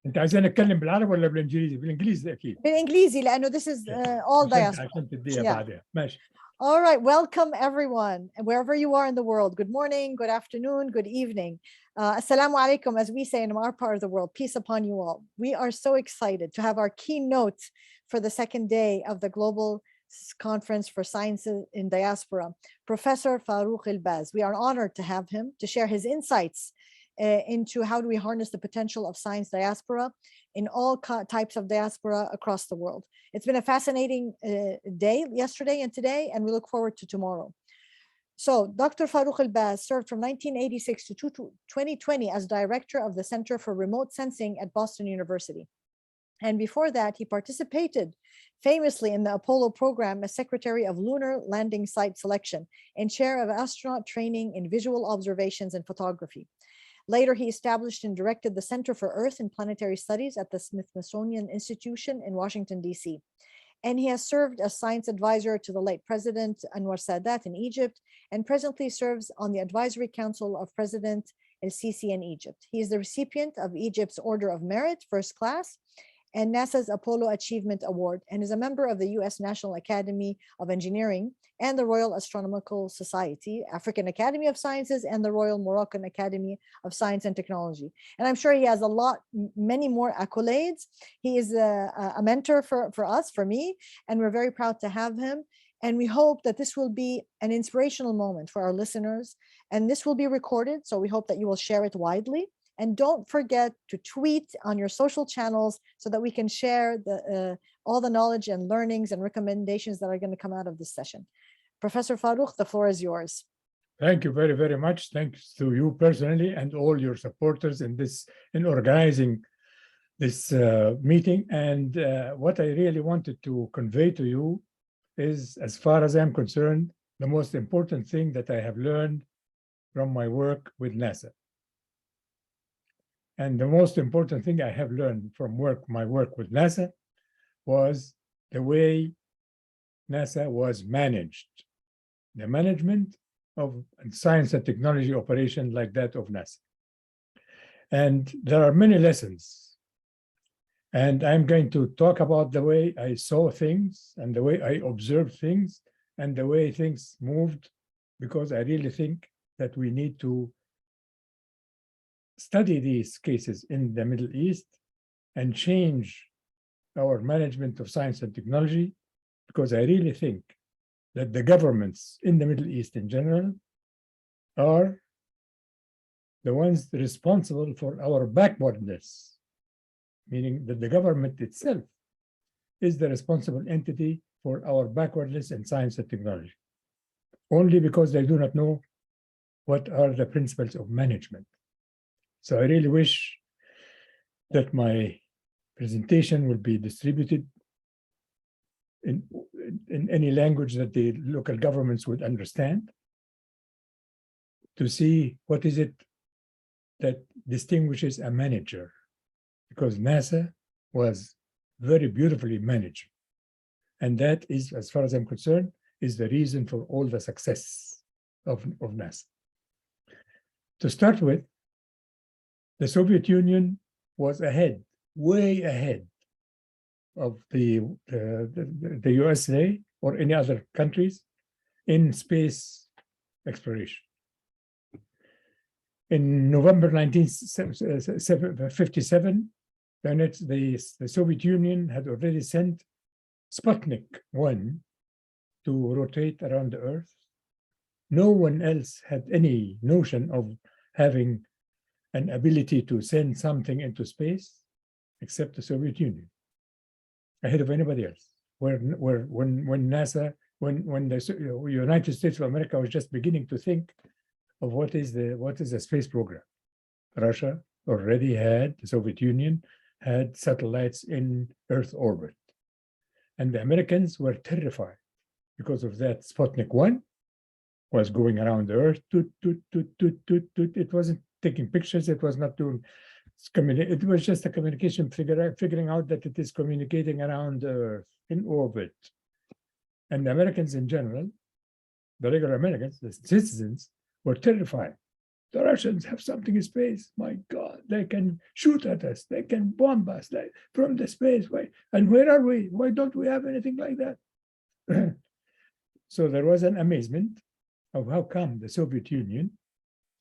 انت عايزين نتكلم بالعربي ولا بالانجليزي؟ بالانجليزي اكيد. بالانجليزي لانه this is all diaspora. عشان تديها Yeah. بعدها. ماشي. All right, welcome everyone, wherever you are in the world. Good morning, good afternoon, good evening. Assalamu alaikum, as we say in our part of the world. Peace upon you all. We are so excited to have our keynote for the second day of the Global Conference for Sciences in Diaspora, Professor Farouk Elbaz. We are honored to have him to share his insights into how do we harness the potential of science diaspora in all types of diaspora across the world. It's been a fascinating day yesterday and today, and we look forward to tomorrow. So Dr. Farouk Elbaz served from 1986 to 2020 as director of the Center for Remote Sensing at Boston University. And before that, he participated famously in the Apollo program as Secretary of Lunar Landing Site Selection and Chair of Astronaut Training in Visual Observations and Photography. Later, he established and directed the Center for Earth and Planetary Studies at the Smithsonian Institution in Washington, D.C. And he has served as science advisor to the late President Anwar Sadat in Egypt, and presently serves on the Advisory Council of President El-Sisi in Egypt. He is the recipient of Egypt's Order of Merit, First Class, and NASA's Apollo Achievement Award, and is a member of the U.S. National Academy of Engineering and the Royal Astronomical Society, African Academy of Sciences, and the Royal Moroccan Academy of Science and Technology. And I'm sure he has many more accolades. He is a mentor for us, for me, and we're very proud to have him. And we hope that this will be an inspirational moment for our listeners. And this will be recorded, so we hope that you will share it widely. And don't forget to tweet on your social channels so that we can share all the knowledge and learnings and recommendations that are going to come out of this session. Professor Farouk, the floor is yours. Thank you very, very much. Thanks to you personally and all your supporters in organizing this meeting. And what I really wanted to convey to you is, as far as I'm concerned, the most important thing that I have learned from my work with NASA. And the most important thing I have learned from my work with NASA was the way NASA was managed, the management of science and technology operation like that of NASA. And there are many lessons. And I'm going to talk about the way I saw things and the way I observed things and the way things moved, because I really think that we need to study these cases in the Middle East and change our management of science and technology, because I really think that the governments in the Middle East in general are the ones responsible for our backwardness, meaning that the government itself is the responsible entity for our backwardness in science and technology, only because they do not know what are the principles of management. So I really wish that my presentation will be distributed in any language that the local governments would understand, to see what is it that distinguishes a manager, because NASA was very beautifully managed. And that is, as far as I'm concerned, is the reason for all the success of NASA. To start with, the Soviet Union was ahead, way ahead of the USA or any other countries in space exploration. In November 1957, the Soviet Union had already sent Sputnik 1 to rotate around the Earth. No one else had any notion of having an ability to send something into space except the Soviet Union, ahead of anybody else. When NASA, when the United States of America was just beginning to think of what is the space program. Russia already had, the Soviet Union had satellites in Earth orbit. And the Americans were terrified because of that. Sputnik 1 was going around the Earth. It wasn't taking pictures. It was not doing, it was just a communication figuring out that it is communicating around the Earth in orbit. And the Americans in general, the regular Americans, the citizens, were terrified the Russians have something in space. My God, they can shoot at us. They can bomb us like, from the space. Why? And where are we? Why don't we have anything like that? So there was an amazement of how come the Soviet Union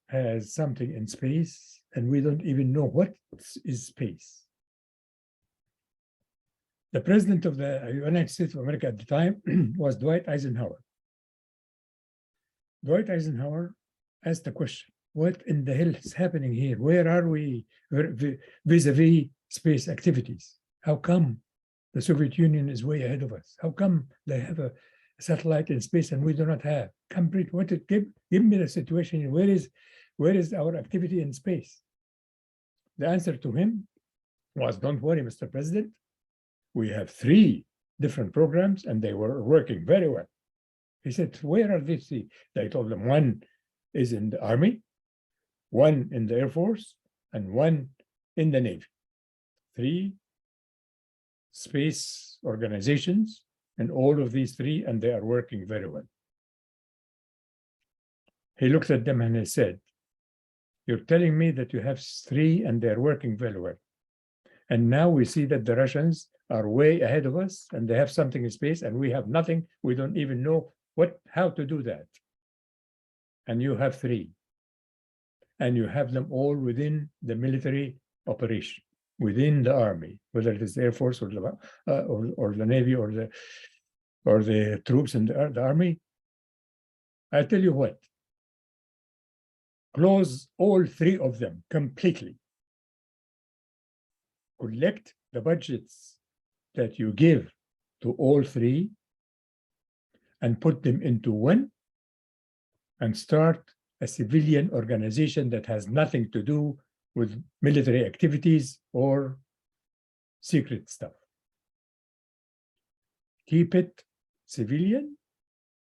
has something in space and we don't even know what is space. The president of the United States of America at the time was Dwight Eisenhower. Dwight Eisenhower asked the question, what in the hell is happening here? Where are we vis-a-vis space activities? How come the Soviet Union is way ahead of us? How come they have a satellite in space and we do not have? Give me the situation. Where is our activity in space? The answer to him was, don't worry, Mr. President. We have 3 different programs and they were working very well. He said, where are these 3? They told him 1 is in the Army, 1 in the Air Force, and 1 in the Navy. 3 space organizations, and all of these 3, and they are working very well. He looked at them and he said, you're telling me that you have 3 and they're working very well. And now we see that the Russians are way ahead of us and they have something in space and we have nothing. We don't even know how to do that. And you have 3. And you have them all within the military operation, within the Army, whether it is the Air Force or the Navy or the troops in the Army. I tell you what, close all 3 of them completely. Collect the budgets that you give to all 3 and put them into 1 and start a civilian organization that has nothing to do with military activities or secret stuff. Keep it civilian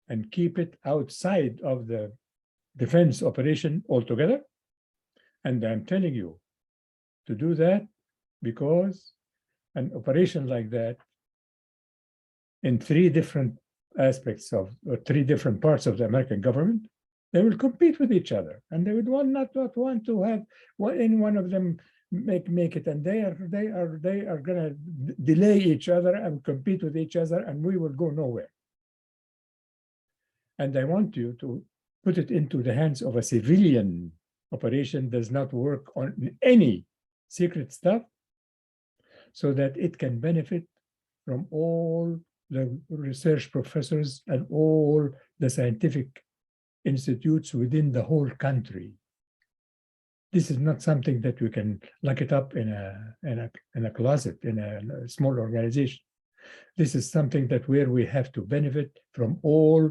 and keep it outside of the defense operation altogether. And I'm telling you to do that because an operation like that in 3 different aspects of, or 3 different parts of the American government, they will compete with each other, and they would not want to have any one of them make it, and they are going to delay each other and compete with each other, and we will go nowhere. And I want you to put it into the hands of a civilian operation, does not work on any secret stuff, so that it can benefit from all the research professors and all the scientific institutes within the whole country. This is not something that we can lock it up in a closet, in a small organization. This is something that where we have to benefit from all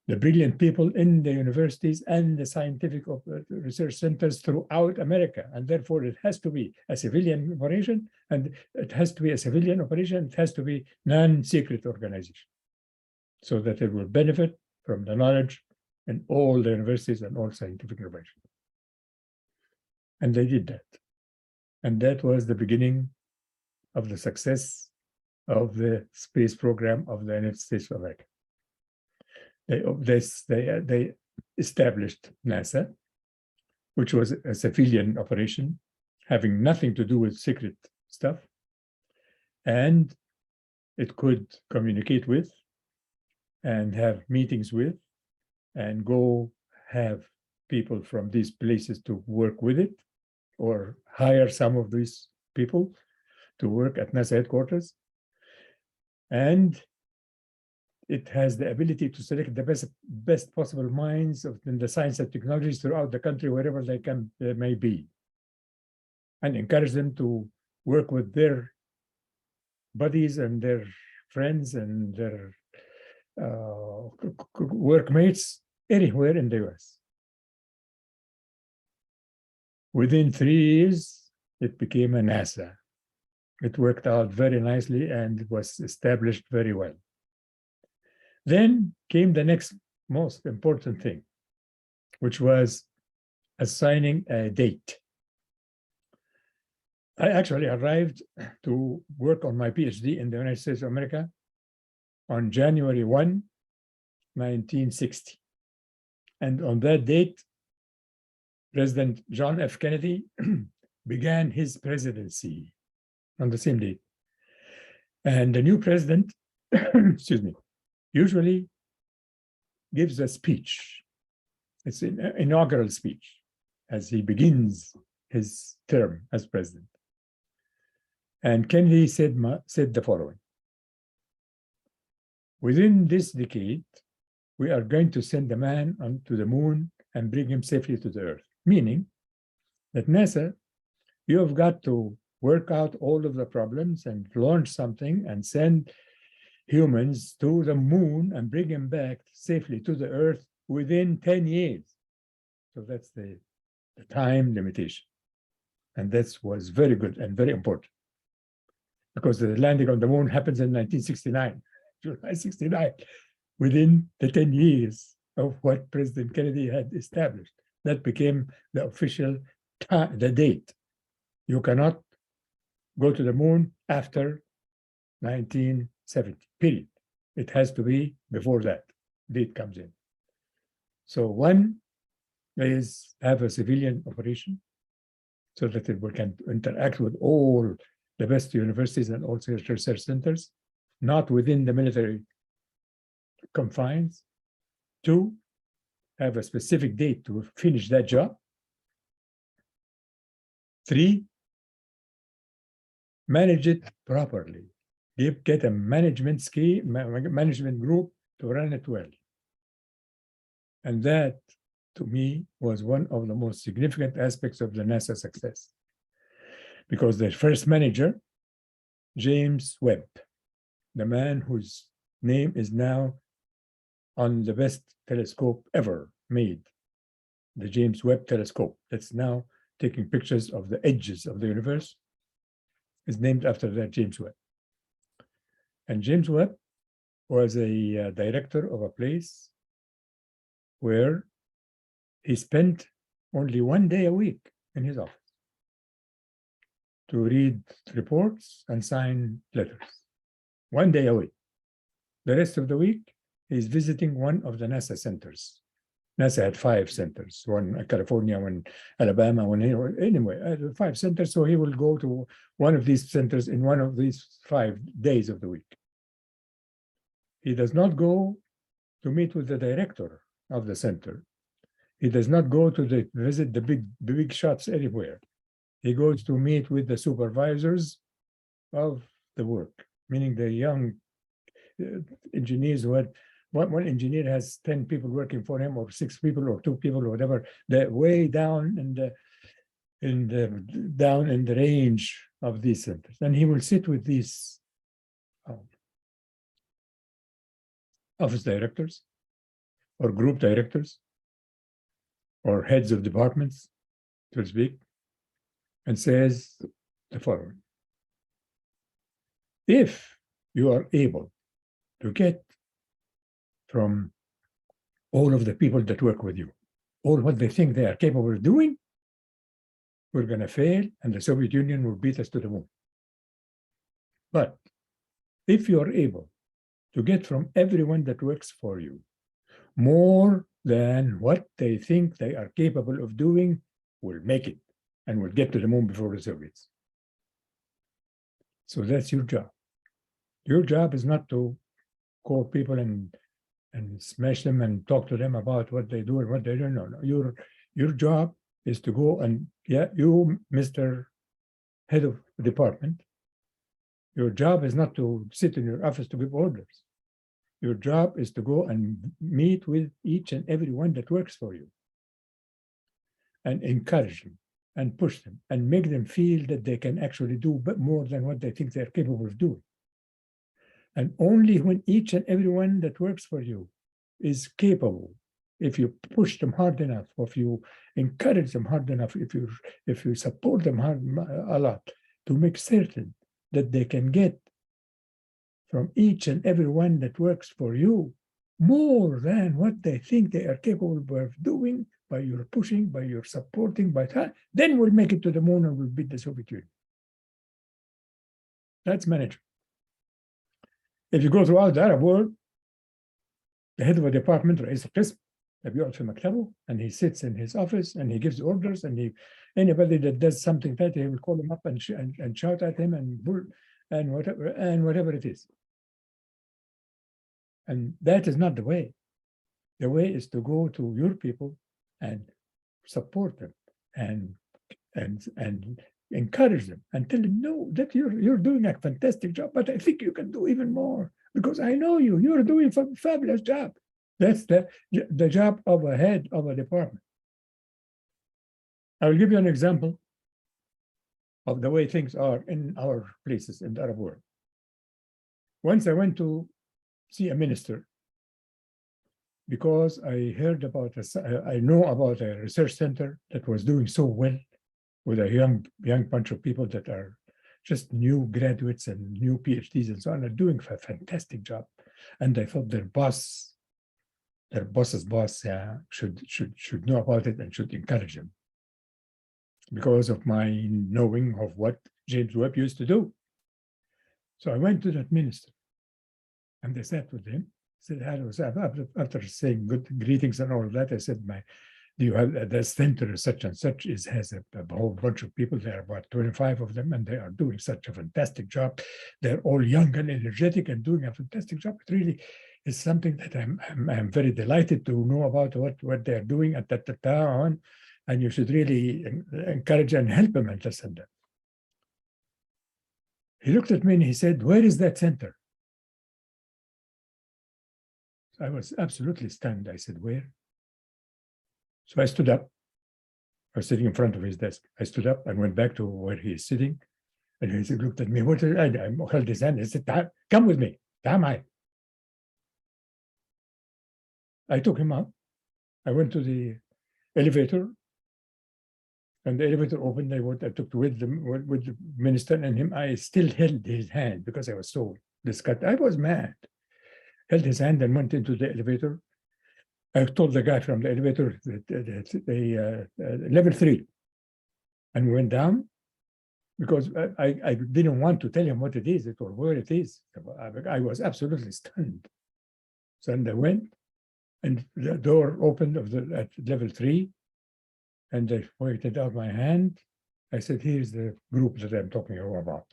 the brilliant people in the universities and the scientific research centers throughout America. And therefore it has to be a civilian operation, and it has to be a civilian operation. It has to be non-secret organization, so that it will benefit from the knowledge in all the universities and all scientific innovation. And they did that. And that was the beginning of the success of the space program of the United States of America. They established NASA, which was a civilian operation, having nothing to do with secret stuff. And it could communicate with and have meetings with and go have people from these places to work with it, or hire some of these people to work at NASA headquarters. And it has the ability to select the best possible minds in the science and technologies throughout the country, wherever they may be, and encourage them to work with their buddies and their friends and their workmates anywhere in the US. Within 3 years, it became a NASA. It worked out very nicely and it was established very well. Then came the next most important thing, which was assigning a date. I actually arrived to work on my PhD in the United States of America on January 1, 1960. And on that date, President John F. Kennedy began his presidency on the same date. And the new president, excuse me, usually gives a speech. It's an inaugural speech as he begins his term as president. And Kennedy said the following: within this decade, we are going to send a man onto the moon and bring him safely to the Earth. Meaning that NASA, you have got to work out all of the problems and launch something and send humans to the moon and bring them back safely to the Earth within 10 years. So that's the time limitation. And that was very good and very important, because the landing on the moon happens in 1969, July 69, within the 10 years of what President Kennedy had established. That became the official the date. You cannot go to the moon after 1970, period. It has to be before that date comes in. So one is have a civilian operation so that it can interact with all the best universities and also research centers, not within the military confines. Two, have a specific date to finish that job. Three, manage it properly. Get a management scheme, management group to run it well. And that, to me, was one of the most significant aspects of the NASA success. Because the first manager, James Webb, the man whose name is now on the best telescope ever made, the James Webb telescope, that's now taking pictures of the edges of the universe, is named after that James Webb. And James Webb was a director of a place where he spent only 1 day a week in his office to read reports and sign letters. 1 day a week. The rest of the week, he's visiting one of the NASA centers. NASA had 5 centers, one in California, one in Alabama, one anyway, 5 centers. So he will go to one of these centers in one of these 5 days of the week. He does not go to meet with the director of the center. He does not go to visit the big shots anywhere. He goes to meet with the supervisors of the work, meaning the young engineers who had, one engineer has 10 people working for him, or 6 people, or 2 people, or whatever. They're way down in the range of these centers, and he will sit with these office directors, or group directors, or heads of departments, so to speak, and says the following: if you are able to get from all of the people that work with you all what they think they are capable of doing, we're going to fail, and the Soviet Union will beat us to the moon. But if you are able to get from everyone that works for you more than what they think they are capable of doing, we'll make it, and we'll get to the moon before the Soviets. So that's your job. Your job is not to call people and smash them and talk to them about what they do and what they don't know. No, your job is to go and, you, Mr. Head of Department, your job is not to sit in your office to give orders. Your job is to go and meet with each and every one that works for you and encourage them and push them and make them feel that they can actually do more than what they think they're capable of doing. And only when each and every one that works for you is capable, if you push them hard enough, or if you encourage them hard enough, if you support them a lot, to make certain that they can get from each and every one that works for you more than what they think they are capable of doing, by your pushing, by your supporting, by that, then we'll make it to the moon and we'll beat the Soviet Union. That's management. If you go throughout the Arab world, the head of a department, Rais al-Qism, بيقعد في مكتبه and he sits in his office and he gives orders and anybody that does something that he will call him up and shout at him and whatever it is. And that is not the way. The way is to go to your people and support them and encourage them and tell them, no, that you're doing a fantastic job, but I think you can do even more because I know you're doing a fabulous job. That's the job of a head of a department. I will give you an example of the way things are in our places in the Arab world. Once I went to see a minister because I heard about I know about a research center that was doing so well with a young bunch of people that are just new graduates and new PhDs and so on, are doing a fantastic job. And I thought their boss's boss should know about it and should encourage them because of my knowing of what James Webb used to do. So I went to that minister and I sat with him. Said, after saying good greetings and all of that, I said, do you have the center such and such has a whole bunch of people. There are about 25 of them, and they are doing such a fantastic job. They're all young and energetic and doing a fantastic job. It really is something that I'm very delighted to know about what they're doing at that time, and you should really encourage and help them and listen to them. He looked at me and he said, where is that center? I was absolutely stunned. I said, where? So I stood up. I was sitting in front of his desk. I stood up and went back to where he is sitting. And he looked at me. I held his hand. I said, come with me. I took him up. I went to the elevator. And the elevator opened. I took with the minister and him. I still held his hand because I was so disgusted. I was mad. Held his hand and went into the elevator. I told the guy from the elevator that level 3. And we went down because I didn't want to tell him what it is or where it is. I was absolutely stunned. So I went and the door opened at level 3 and I pointed out my hand. I said, here's the group that I'm talking about.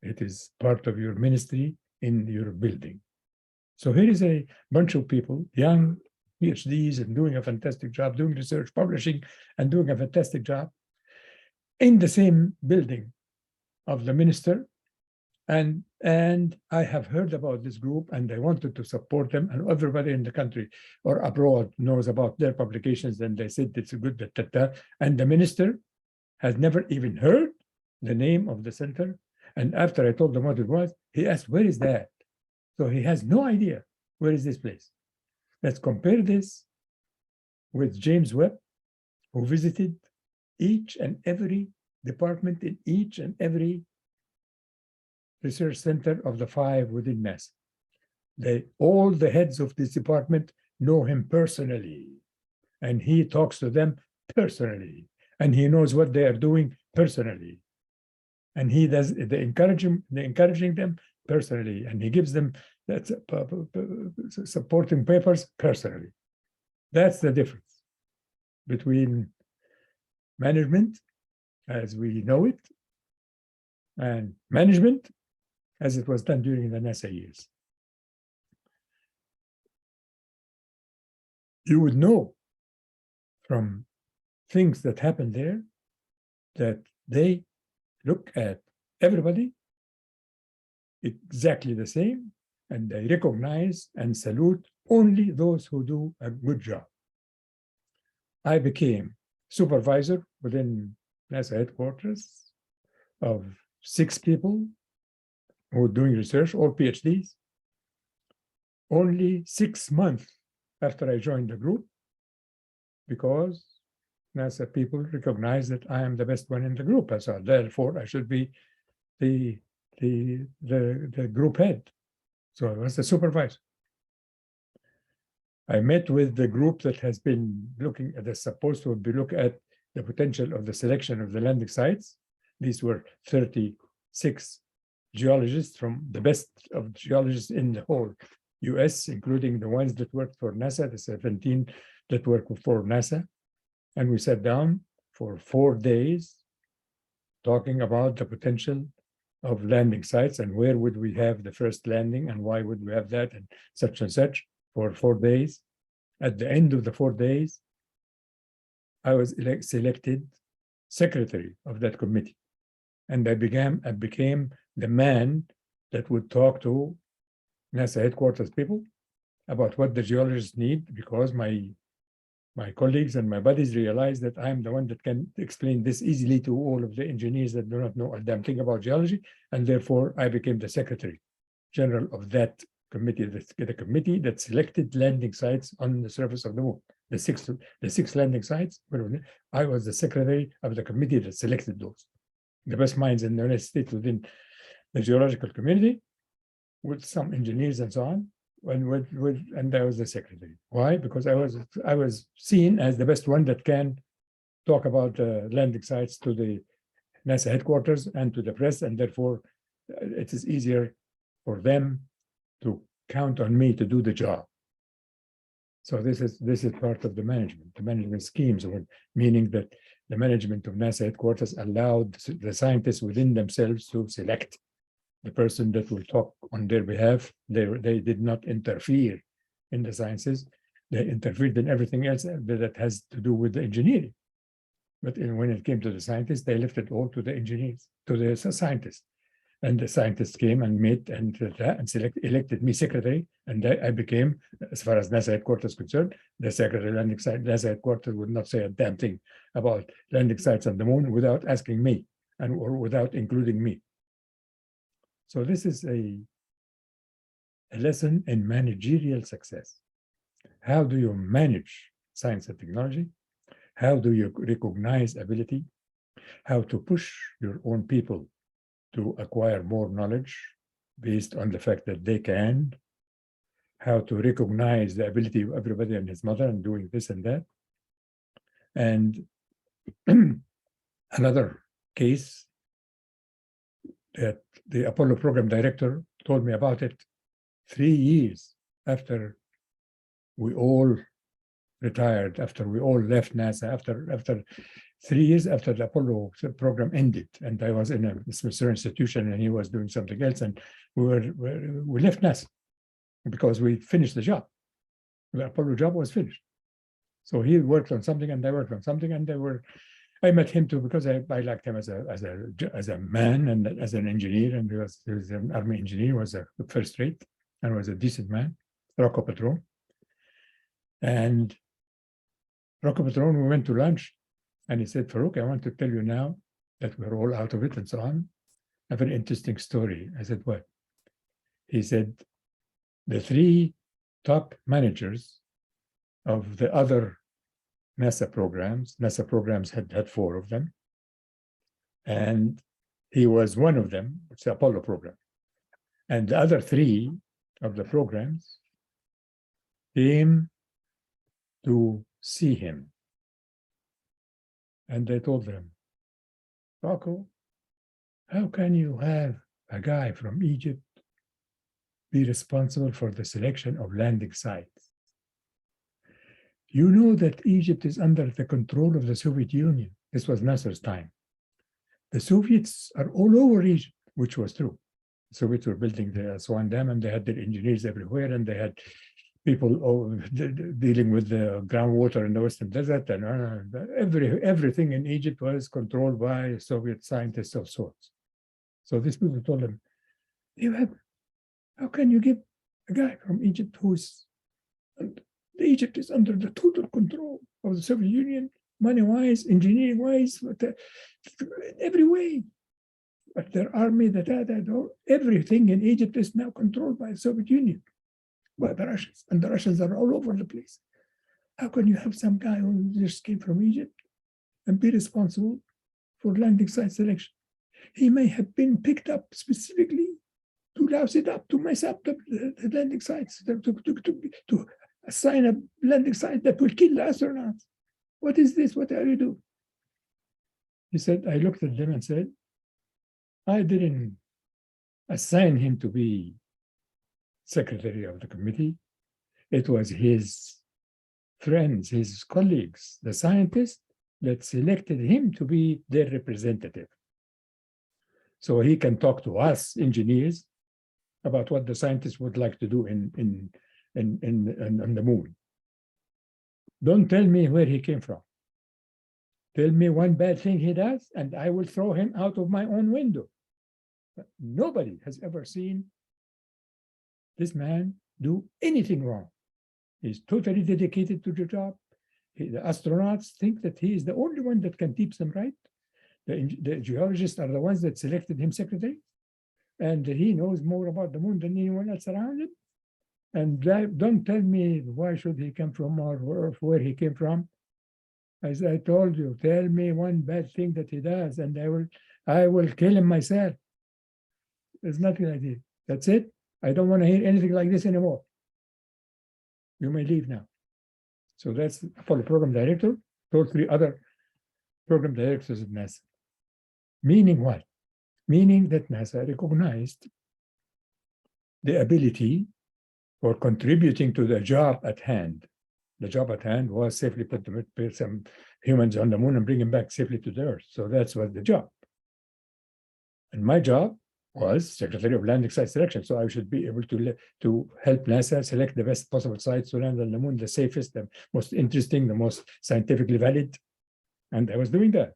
It is part of your ministry in your building. So here is a bunch of people, young PhDs and doing a fantastic job, doing research, publishing, and doing a fantastic job in the same building of the minister. And I have heard about this group and I wanted to support them, and everybody in the country or abroad knows about their publications and they said it's a good, and the minister has never even heard the name of the center. And after I told him what it was, he asked, where is that? So he has no idea where is this place. Let's compare this with James Webb, who visited each and every department in each and every research center of the 5 within NASA. All the heads of this department know him personally, and he talks to them personally, and he knows what they are doing personally. And he does the encouraging them personally, and he gives them that supporting papers personally. That's the difference between management as we know it and management as it was done during the NASA years. You would know from things that happen there that they look at everybody exactly the same, and they recognize and salute only those who do a good job. I became supervisor within NASA headquarters of 6 people who are doing research, all PhDs, only 6 months after I joined the group, because NASA people recognize that I am the best one in the group. So therefore, I should be the group head. So I was the supervisor. I met with the group that has been looking at, supposed to be look at the potential of the selection of the landing sites. These were 36 geologists from the best of geologists in the whole US, including the ones that worked for NASA, the 17 that work for NASA. And we sat down for 4 days talking about the potential of landing sites and where would we have the first landing and why would we have that and such for 4 days. At the end of the 4 days, I was selected secretary of that committee. And I became the man that would talk to NASA headquarters people about what the geologists need, because my colleagues and my buddies realized that I'm the one that can explain this easily to all of the engineers that do not know a damn thing about geology. And therefore, I became the secretary general of that committee, the committee that selected landing sites on the surface of the moon. The six landing sites, I was the secretary of the committee that selected those. The best minds in the United States within the geological community, with some engineers and so on, and I was the secretary. Why? Because I was seen as the best one that can talk about landing sites to the NASA headquarters and to the press, and therefore it is easier for them to count on me to do the job. So this is part of the management schemes, meaning that the management of NASA headquarters allowed the scientists within themselves to select the person that will talk on their behalf. They did not interfere in the sciences. They interfered in everything else that has to do with the engineering. But when it came to the scientists, they left it all to the engineers, to the scientists. And the scientists came and met and elected me secretary. And I became, as far as NASA headquarters is concerned, the secretary landing site. NASA headquarters would not say a damn thing about landing sites on the moon without asking me or without including me. So this is a lesson in managerial success. How do you manage science and technology? How do you recognize ability? How to push your own people to acquire more knowledge based on the fact that they can? How to recognize the ability of everybody and his mother and doing this and that. And another case that the Apollo program director told me about it 3 years after we all retired, after we all left NASA, after 3 years after the Apollo program ended, and I was in a Smithsonian institution and he was doing something else, and we left NASA because we finished the job. The Apollo job was finished. So he worked on something and I worked on something, and I met him too because I liked him as a man and as an engineer, and he was an army engineer, was a first rate and was a decent man, Rocco Patron. And Rocco Patron, we went to lunch, and he said, Farouk, I want to tell you now that we're all out of it and so on, a very interesting story. I said, what? He said, the 3 top managers of the other NASA programs had 4 of them, and he was one of them. It's the Apollo program. And the other 3 of the programs came to see him. And they told him, Rocco, how can you have a guy from Egypt be responsible for the selection of landing sites? You know that Egypt is under the control of the Soviet Union. This was Nasser's time. The Soviets are all over Egypt, which was true. The Soviets were building the Aswan Dam, and they had their engineers everywhere, and they had people dealing with the groundwater in the Western Desert, and everything in Egypt was controlled by Soviet scientists of sorts. So these people told him, how can you give a guy from Egypt Egypt is under the total control of the Soviet Union, money-wise, engineering-wise, every way. But their army, everything in Egypt is now controlled by the Soviet Union, by the Russians, and the Russians are all over the place. How can you have some guy who just came from Egypt and be responsible for landing site selection? He may have been picked up specifically to louse it up, to mess up the landing sites, to assign a landing site that will kill the astronauts. What is this? What are you doing? He said, I looked at them and said, I didn't assign him to be secretary of the committee. It was his friends, his colleagues, the scientists that selected him to be their representative. So he can talk to us engineers about what the scientists would like to do on the moon. Don't tell me where he came from. Tell me one bad thing he does, and I will throw him out of my own window. But nobody has ever seen this man do anything wrong. He's totally dedicated to the job. The astronauts think that he is the only one that can teach them right. The geologists are the ones that selected him secretary, and he knows more about the moon than anyone else around him. And don't tell me why should he come from or where he came from. As I told you, tell me one bad thing that he does, and I will kill him myself. There's nothing like this. That's it. I don't want to hear anything like this anymore. You may leave now. So that's for the program director, those 3 other program directors at NASA. Meaning what? Meaning that NASA recognized the ability for contributing to the job at hand. The job at hand was safely put some humans on the moon and bring them back safely to the Earth. So that's what the job. And my job was Secretary of Landing Site Selection. So I should be able to help NASA select the best possible sites to land on the moon, the safest, the most interesting, the most scientifically valid. And I was doing that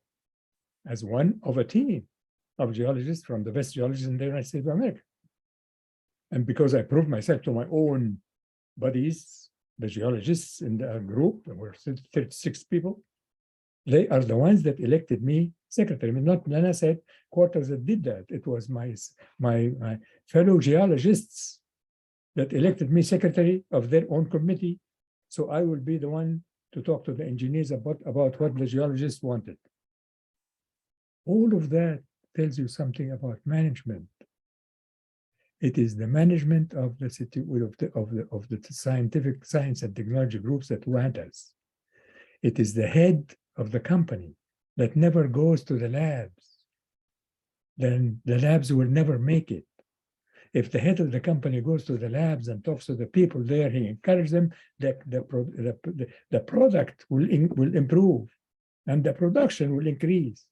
as one of a team of geologists from the best geologists in the United States of America. And because I proved myself to my own buddies, the geologists in the group, there were 36 people, they are the ones that elected me secretary. I mean, not NASA headquarters that did that. It was my fellow geologists that elected me secretary of their own committee. So I will be the one to talk to the engineers about what the geologists wanted. All of that tells you something about management. It is the management of the city of the scientific science and technology groups that want us. It is the head of the company that never goes to the labs. Then the labs will never make it. If the head of the company goes to the labs and talks to the people there, he encourages them, the product will improve and the production will increase.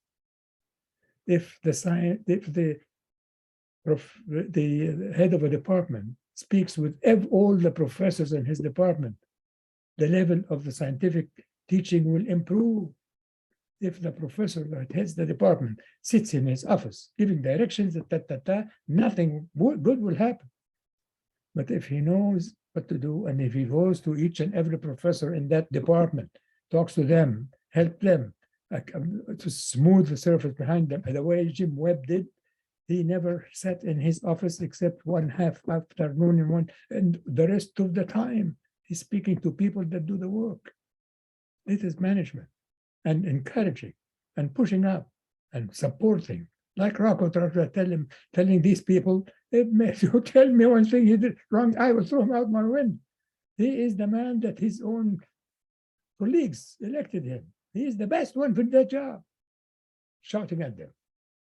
If the head of a department speaks with all the professors in his department, the level of the scientific teaching will improve. If the professor that heads the department sits in his office giving directions, nothing good will happen. But if he knows what to do, and if he goes to each and every professor in that department, talks to them, help them to smooth the surface behind them, the way Jim Webb did, he never sat in his office except one half afternoon and the rest of the time he's speaking to people that do the work. It is management and encouraging and pushing up and supporting. Like Rocco telling these people, if you tell me one thing he did wrong, I will throw him out my window. He is the man that his own colleagues elected him. He is the best one for that job, shouting at them.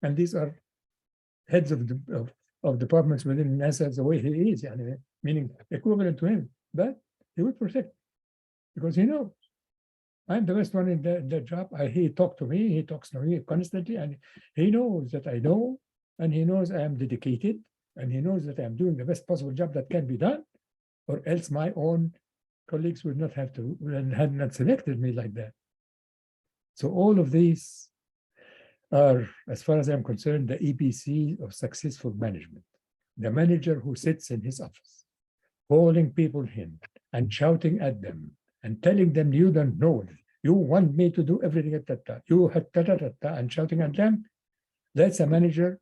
And these are heads of departments within NASA the way he is, meaning equivalent to him. But he would protect because he knows I'm the best one in the job. He talks to me, he talks to me constantly, and he knows that I know, and he knows I am dedicated, and he knows that I am doing the best possible job that can be done, or else my own colleagues would not have to, and had not selected me like that. So all of these are, as far as I'm concerned, the EPC of successful management. The manager who sits in his office, calling people in and shouting at them and telling them you don't know, you want me to do everything at that time. You had and shouting at them. That's a manager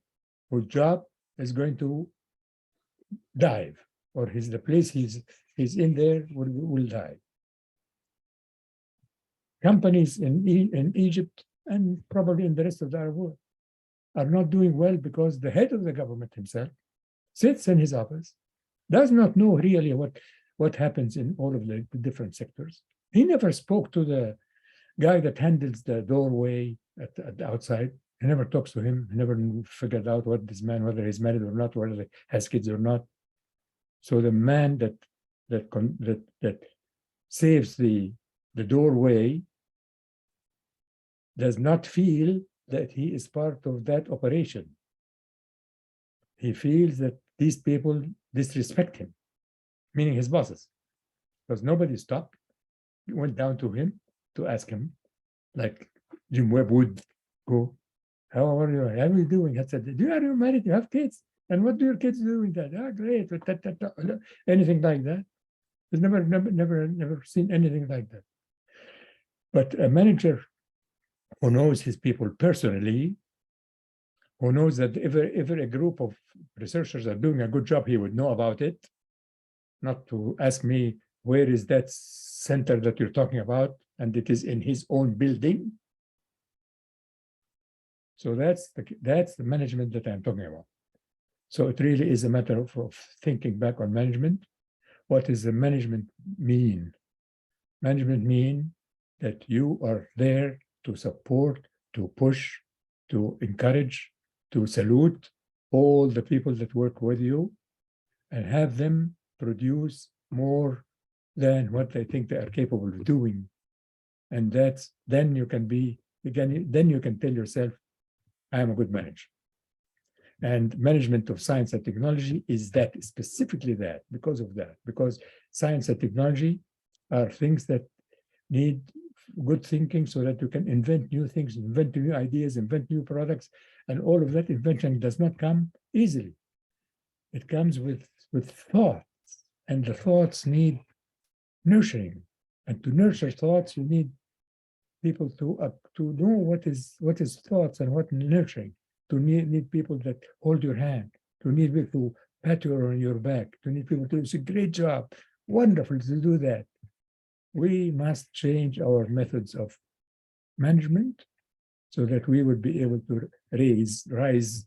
whose job is going to dive, or the place he's in there will die. Companies in Egypt and probably in the rest of the Arab world are not doing well because the head of the government himself sits in his office, does not know really what happens in all of the different sectors. He never spoke to the guy that handles the doorway at the outside. He never talks to him. He never figured out what this man, whether he's married or not, whether he has kids or not. So the man that saves the doorway does not feel that he is part of that operation. He feels that these people disrespect him, meaning his bosses, because nobody stopped, went down to him to ask him, like Jim Webb would go, how are you? How are you doing? I said, are you married? You have kids? And what do your kids do with that? Ah, great. Anything like that. He's never seen anything like that. But a manager who knows his people personally, who knows that if a group of researchers are doing a good job, he would know about it, not to ask me, where is that center that you're talking about? And it is in his own building. So that's the management that I'm talking about. So it really is a matter of thinking back on management. What does the management mean? Management means that you are there to support, to push, to encourage, to salute all the people that work with you and have them produce more than what they think they are capable of doing. And then you can tell yourself, I am a good manager. And management of science and technology is that, specifically that, because science and technology are things that need good thinking so that you can invent new things, invent new ideas, invent new products, and all of that invention does not come easily. It comes with thoughts, and the thoughts need nurturing. And to nurture thoughts, you need people to know what is thoughts and what nurturing. To need people that hold your hand, to need people to pat you on your back, to need people to say, great job, wonderful to do that. We must change our methods of management so that we would be able to rise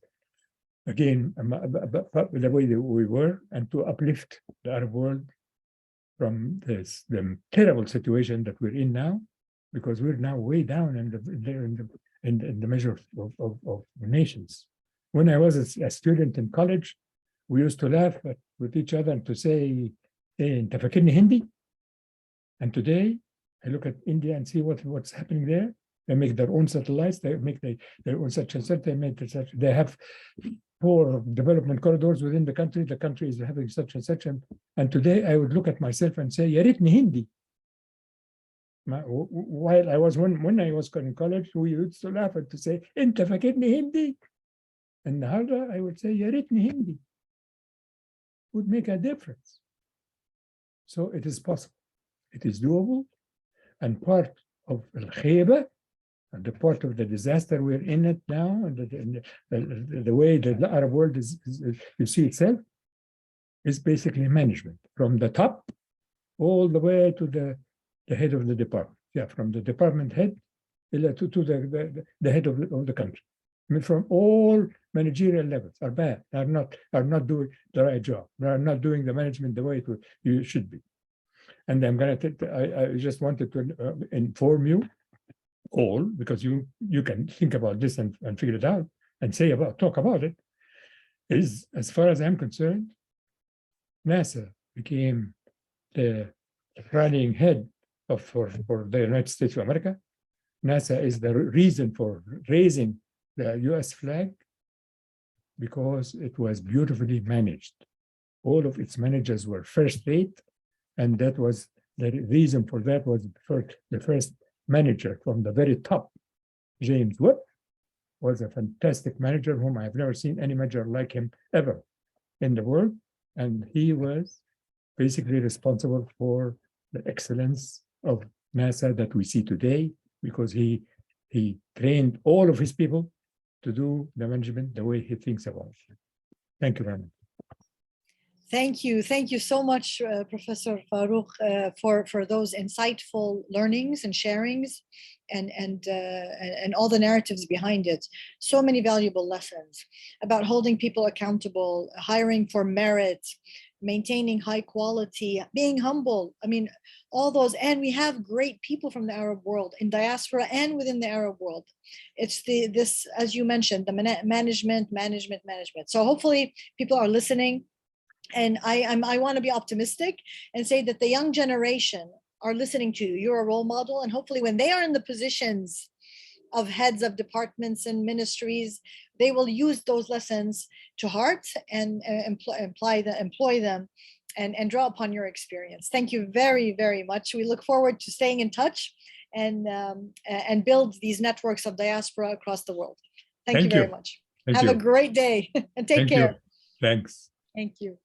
again the way that we were, and to uplift the Arab world from the terrible situation that we're in now, because we're now way down in the measure of nations. When I was a student in college, we used to laugh with each other and to say, hey, انت فاكرني Hindi? And today, I look at India and see what's happening there. They make their own satellites, they make their own such and such, they have 4 development corridors within the country is having such and such. And today I would look at myself and say, يا ريتني Hindi. While I was when I was in college, we used to laugh and to say, انت فاكرني Hindi? And النهارده I would say, يا ريتني Hindi. Would make a difference. So it is possible. It is doable. And part of الخيبة, and the part of the disaster we're in it now, and the way that the Arab world is you see itself, is basically management from the top all the way to the head of the department. Yeah, from the department head to the head of the country. I mean, from all managerial levels are bad, are not doing the right job. They are not doing the management the way you should be. And I'm going to I just wanted to inform you all, because you can think about this and figure it out and talk about it, is, as far as I'm concerned, NASA became the rallying head for the United States of America. NASA is the reason for raising the US flag, because it was beautifully managed. All of its managers were first rate, and that was the reason for that was the first manager from the very top, James Webb, was a fantastic manager whom I've never seen any manager like him ever in the world. And he was basically responsible for the excellence of NASA that we see today, because he trained all of his people to do the management the way he thinks about it. Thank you very much. Thank you so much, Professor Farouk, for those insightful learnings and sharings, and all the narratives behind it. So many valuable lessons about holding people accountable, hiring for merit, maintaining high quality, being humble. I mean, all those, and we have great people from the Arab world in diaspora and within the Arab world. It's this, as you mentioned, the management. So hopefully people are listening And I want to be optimistic and say that the young generation are listening to you. You're a role model, and hopefully when they are in the positions of heads of departments and ministries, they will use those lessons to heart and employ them and draw upon your experience. Thank you very, very much. We look forward to staying in touch and build these networks of diaspora across the world. Thank you very much. Thank Have you. a great day and take Thank care. you. Thanks. Thank you.